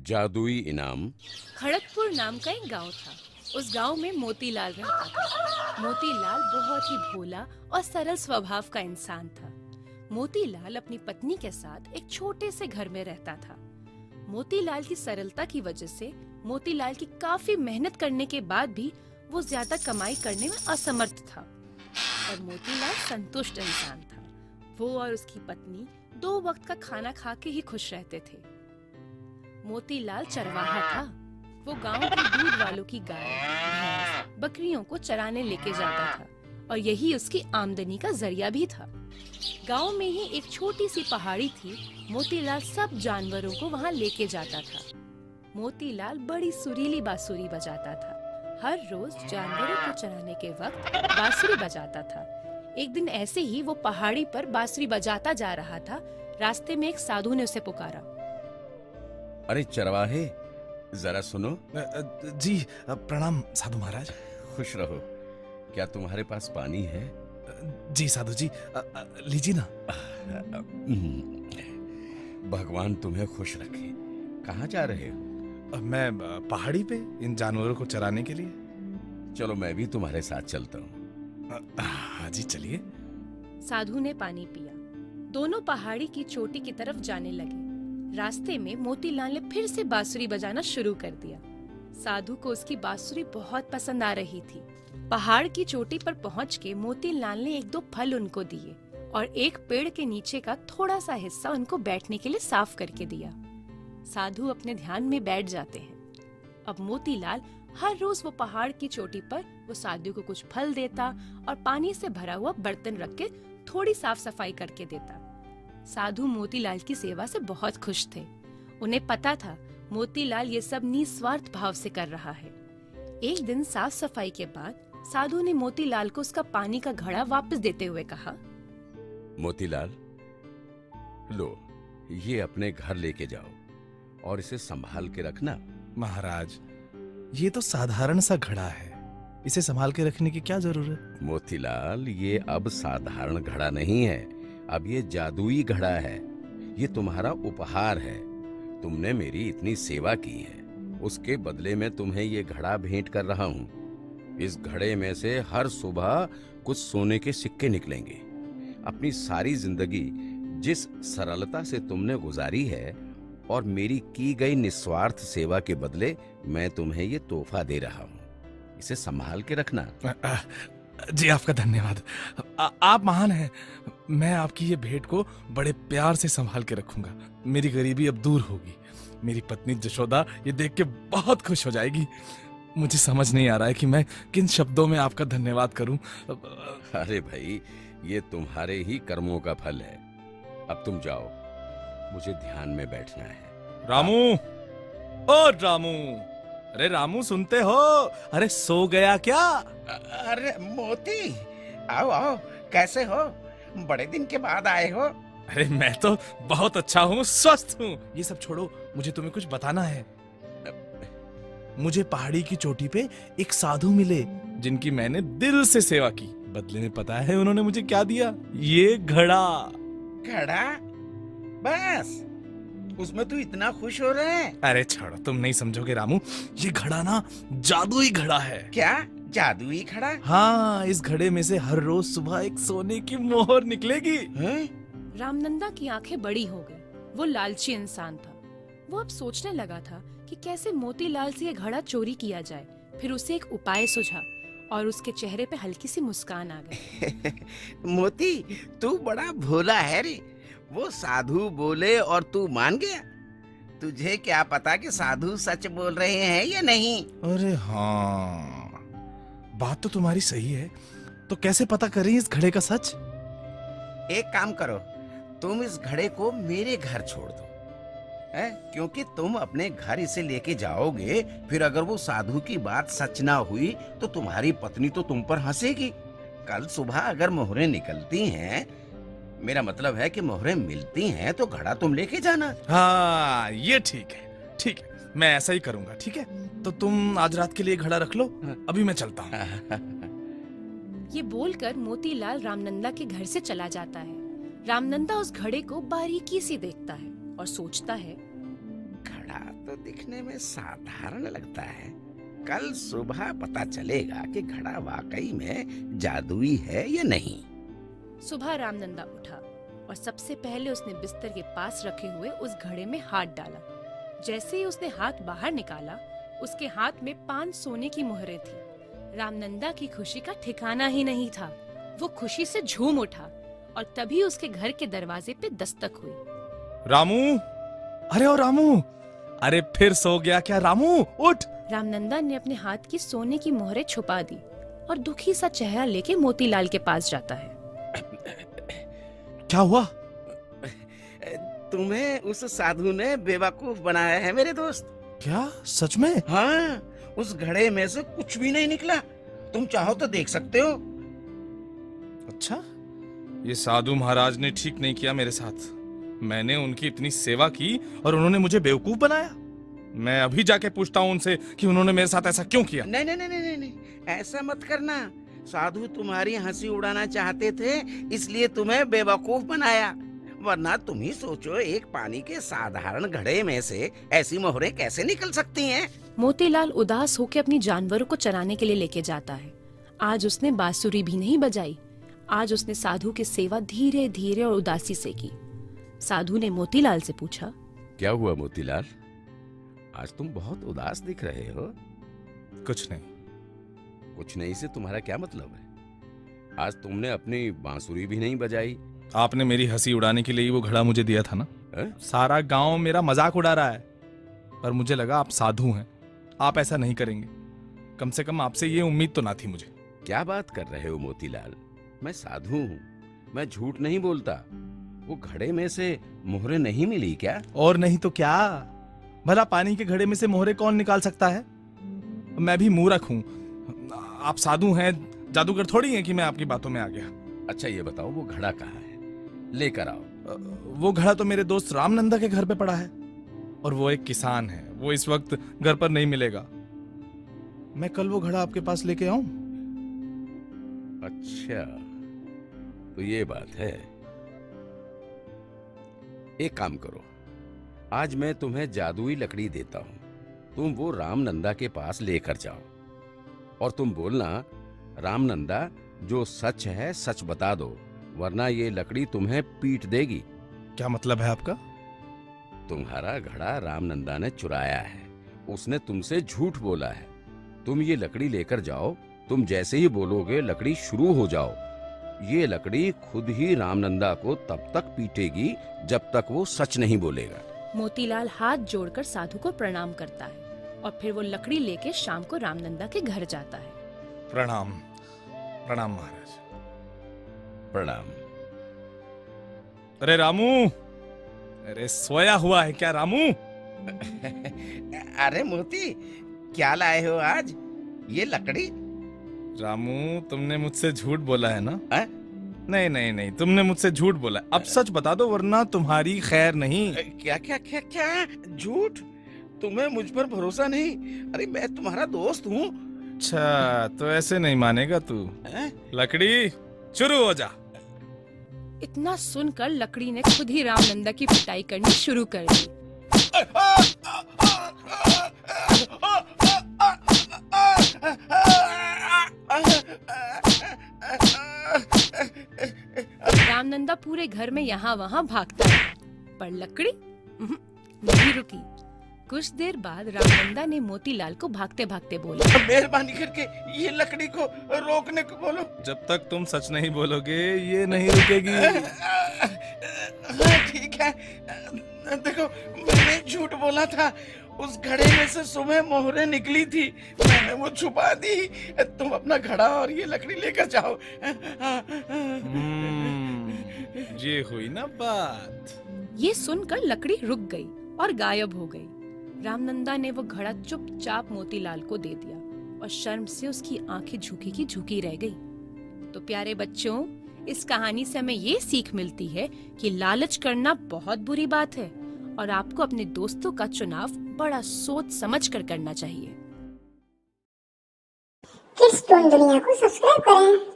जादुई इनाम। खड़गपुर नाम का एक गांव था। उस गांव में मोतीलाल रहता था। मोतीलाल बहुत ही भोला और सरल स्वभाव का इंसान था। मोतीलाल अपनी पत्नी के साथ एक छोटे से घर में रहता था। मोतीलाल की सरलता की वजह से मोतीलाल की काफी मेहनत करने के बाद भी वो ज्यादा कमाई करने में असमर्थ था। और मोतीलाल संतुष्ट इंसान था। वो और उसकी पत्नी 2 वक्त का खाना खा के ही खुश रहते थे। मोतीलाल चरवाहा था। वो गांव के दूध वालों की गाय, भैंस, बकरियों को चराने लेके जाता था और यही उसकी आमदनी का जरिया भी था। गांव में ही एक छोटी सी पहाड़ी थी। मोतीलाल सब जानवरों को वहां लेके जाता था। मोतीलाल बड़ी सुरीली बांसुरी बजाता था। हर रोज जानवरों को चराने के वक्त बांसुरी बजाता था। एक दिन ऐसे ही वो पहाड़ी पर बांसुरी बजाता जा रहा था। रास्ते में एक साधु ने उसे पुकारा। अरे चरवाहे, जरा सुनो। जी प्रणाम साधु महाराज। खुश रहो। क्या तुम्हारे पास पानी है? जी साधु जी, लीजिए ना। भगवान तुम्हें खुश रखे। कहाँ जा रहे हो? मैं पहाड़ी पे इन जानवरों को चराने के लिए। चलो मैं भी तुम्हारे साथ चलता हूँ। हाँ जी चलिए। साधु ने पानी पिया। दोनों पहाड़ी की चोटी की तरफ जाने लगे। रास्ते में मोतीलाल ने फिर से बांसुरी बजाना शुरू कर दिया। साधु को उसकी बांसुरी बहुत पसंद आ रही थी। पहाड़ की चोटी पर पहुंच के मोतीलाल ने 1-2 फल उनको दिए और एक पेड़ के नीचे का थोड़ा सा हिस्सा उनको बैठने के लिए साफ करके दिया। साधु अपने ध्यान में बैठ जाते हैं। अब मोतीलाल हर रोज वो पहाड़ की चोटी पर वो साधु को कुछ फल देता और पानी से भरा हुआ बर्तन रख के थोड़ी साफ सफाई करके देता। साधु मोतीलाल की सेवा से बहुत खुश थे। उन्हें पता था मोतीलाल ये सब निस्वार्थ भाव से कर रहा है। एक दिन साफ सफाई के बाद साधु ने मोतीलाल को उसका पानी का घड़ा वापस देते हुए कहा, मोतीलाल, लो ये अपने घर लेके जाओ और इसे संभाल के रखना। महाराज, ये तो साधारण सा घड़ा है, इसे संभाल के रखने की क्या जरूरत? मोतीलाल, ये अब साधारण घड़ा नहीं है, अब ये जादुई घड़ा है। ये तुम्हारा उपहार है। तुमने मेरी इतनी सेवा की है, उसके बदले में तुम्हें ये घड़ा भेंट कर रहा हूँ। इस घड़े में से हर सुबह कुछ सोने के सिक्के निकलेंगे। अपनी सारी जिंदगी जिस सरलता से तुमने गुजारी है और मेरी की गई निस्वार्थ सेवा के बदले मैं तुम्हें ये तोहफा दे रहा हूँ। इसे संभाल के रखना। जी आपका धन्यवाद। आप महान हैं। मैं आपकी ये भेंट को बड़े प्यार से संभाल के रखूंगा। मेरी गरीबी अब दूर होगी। मेरी पत्नी जशोदा ये देख के बहुत खुश हो जाएगी। मुझे समझ नहीं आ रहा है कि मैं किन शब्दों में आपका धन्यवाद करूं। अरे भाई, ये तुम्हारे ही कर्मों का फल है। अब तुम जाओ, मुझे ध्यान में बैठना है। रामू, ओ रामू, अरे रामू सुनते हो? अरे सो गया क्या? अरे मोती, आओ आओ, कैसे हो? बड़े दिन के बाद आए हो। अरे मैं तो बहुत अच्छा हूँ, स्वस्थ हूँ। ये सब छोड़ो, मुझे तुम्हें कुछ बताना है। मुझे पहाड़ी की चोटी पे एक साधु मिले जिनकी मैंने दिल से सेवा की। बदले में पता है उन्होंने मुझे क्या दिया? ये घड़ा। घड़ा? बस उसमें तू इतना खुश हो रहा है? अरे छोड़ो, तुम नहीं समझोगे रामू। ये घड़ा ना जादुई घड़ा है। क्या जादुई घड़ा? हाँ, इस घड़े में से हर रोज सुबह एक सोने की मोहर निकलेगी। रामनंदा की आंखें बड़ी हो गई। वो लालची इंसान था। वो अब सोचने लगा था कि कैसे मोतीलाल से ये घड़ा चोरी किया जाए। फिर उसे एक उपाय सूझा और उसके चेहरे पे हल्की सी मुस्कान आ गई। मोती, तू बड़ा भोला है रे। वो साधु बोले और तू मान गया। तुझे क्या पता कि साधु सच बोल रहे हैं या नहीं? अरे हाँ, बात तो तुम्हारी सही है। तो कैसे पता करें इस घड़े का सच? एक काम करो, तुम इस घड़े को मेरे घर छोड़ दो है? क्योंकि तुम अपने घर इसे लेके जाओगे, फिर अगर वो साधु की बात सच ना हुई तो तुम्हारी पत्नी तो तुम पर हंसेगी। कल सुबह अगर मोहरें निकलती हैं, मेरा मतलब है कि मोहरें मिलती हैं, तो घड़ा तुम लेके जाना। हाँ, ये ठीक है, ठीक है, मैं ऐसा ही करूंगा। ठीक है, तो तुम आज रात के लिए घड़ा रख लो, अभी मैं चलता हूँ। ये बोलकर मोतीलाल रामनंदा के घर से चला जाता है। रामनंदा उस घड़े को बारीकी से देखता है और सोचता है, घड़ा तो दिखने में साधारण लगता है। कल सुबह पता चलेगा कि घड़ा वाकई में जादुई है या नहीं। सुबह रामनंदा उठा और सबसे पहले उसने बिस्तर के पास रखे हुए उस घड़े में हाथ डाला। जैसे ही उसने हाथ बाहर निकाला, उसके हाथ में 5 सोने की मोहरें थी। रामनंदा की खुशी का ठिकाना ही नहीं था। वो खुशी से झूम उठा और तभी उसके घर के दरवाजे पे दस्तक हुई। रामू, अरे ओ रामू, अरे फिर सो गया क्या रामू? उठ। रामनंदा ने अपने हाथ की सोने की मोहरें छुपा दी और दुखी सा चेहरा लेके मोतीलाल के पास जाता है। क्या हुआ? तुम्हें उस साधु ने बेवकूफ बनाया है मेरे दोस्त। क्या सच में? हाँ, उस घड़े में से कुछ भी नहीं निकला। तुम चाहो तो देख सकते हो। अच्छा, ये साधु महाराज ने ठीक नहीं किया मेरे साथ। मैंने उनकी इतनी सेवा की और उन्होंने मुझे बेवकूफ बनाया। मैं अभी जाके पूछता हूँ उनसे कि उन्होंने मेरे साथ ऐसा क्यों किया। नहीं नहीं नहीं नहीं नहीं, ऐसा मत करना। साधु तुम्हारी हंसी उड़ाना चाहते थे, इसलिए तुम्हें बेवकूफ बनाया। वरना तुम ही सोचो, एक पानी के साधारण घड़े में से ऐसी मोहरें कैसे निकल सकती हैं? मोतीलाल उदास होकर अपनी जानवरों को चराने के लिए लेके जाता है। आज उसने बांसुरी भी नहीं बजाई। आज उसने साधु की सेवा धीरे धीरे और उदासी से की। साधु ने मोतीलाल से पूछा, क्या हुआ मोतीलाल? आज तुम बहुत उदास दिख रहे हो। कुछ नहीं। कुछ नहीं से तुम्हारा क्या मतलब है? आज तुमने अपनी बांसुरी भी नहीं बजाई। आपने मेरी हंसी उड़ाने के लिए ही वो घड़ा मुझे दिया था ना। है? सारा गांव मेरा मजाक उड़ा रहा है, पर मुझे लगा आप साधु हैं, आप ऐसा नहीं करेंगे। कम से कम आपसे ये उम्मीद तो ना थी मुझे। क्या बात कर रहे हो मोतीलाल? मैं साधु हूँ, मैं झूठ नहीं बोलता। वो घड़े में से मोहरें नहीं मिली क्या? और नहीं तो क्या, भला पानी के घड़े में से मोहरे कौन निकाल सकता है? मैं भी मूर्ख हूँ। आप साधु हैं, जादूगर थोड़ी हैं कि मैं आपकी बातों में आ गया। अच्छा ये बताओ, वो घड़ा कहाँ है? लेकर आओ। वो घड़ा तो मेरे दोस्त रामनंदा के घर पे पड़ा है, और वो एक किसान है। वो इस वक्त घर पर नहीं मिलेगा। मैं कल वो घड़ा आपके पास लेके आऊं? अच्छा, तो ये बात है। एक काम करो, आज मैं तुम्हें जादुई लकड़ी देता हूं। तुम वो रामनंदा के पास लेकर जाओ और तुम बोलना, रामनंदा जो सच है सच बता दो, वरना ये लकड़ी तुम्हें पीट देगी। क्या मतलब है आपका? तुम्हारा घड़ा रामनंदा ने चुराया है। उसने तुमसे झूठ बोला है। तुम ये लकड़ी लेकर जाओ। तुम जैसे ही बोलोगे लकड़ी शुरू हो जाओ। ये लकड़ी खुद ही रामनंदा को तब तक पीटेगी जब तक वो सच नहीं बोलेगा। मोतीलाल हाथ जोड़कर साधु को प्रणाम करता है और फिर वो लकड़ी लेके शाम को रामनंदा के घर जाता है। प्रणाम। प्रणाम महाराज। प्रणाम। अरे रामू, अरे सोया हुआ है क्या रामू? अरे मोती, क्या लाए हो आज? ये लकड़ी? रामू, तुमने मुझसे झूठ बोला है ना? है? नहीं नहीं नहीं, तुमने मुझसे झूठ बोला है। अब सच बता दो, वरना तुम्हारी खैर नहीं। क्या क्या क्या क्या झूठ? तुम्हें मुझ पर भरोसा नहीं? अरे मैं तुम्हारा दोस्त हूँ। अच्छा, तो ऐसे नहीं मानेगा तू। लकड़ी शुरू हो जा। इतना सुनकर लकड़ी ने खुद ही रामनंदा की पिटाई करनी शुरू कर दी। रामनंदा पूरे घर में यहाँ वहाँ भागता है, पर लकड़ी नहीं रुकी। कुछ देर बाद रामनंदा ने मोतीलाल को भागते भागते बोला, मेहरबानी करके ये लकड़ी को रोकने को बोलो। जब तक तुम सच नहीं बोलोगे ये नहीं रुकेगी। ठीक है, देखो मैंने झूठ बोला था। उस घड़े में से सुबह मोहरें निकली थी, मैंने वो छुपा दी। तुम अपना घड़ा और ये लकड़ी लेकर जाओ। ये हुई ना बात। ये सुनकर लकड़ी रुक गई और गायब हो गई। रामनंदा ने वो घड़ा चुपचाप मोतीलाल को दे दिया और शर्म से उसकी आंखें झुकी की झुकी रह गई। तो प्यारे बच्चों, इस कहानी से हमें ये सीख मिलती है कि लालच करना बहुत बुरी बात है और आपको अपने दोस्तों का चुनाव बड़ा सोच समझ कर करना चाहिए। किड्स टोन दुनिया को सब्सक्राइब करें।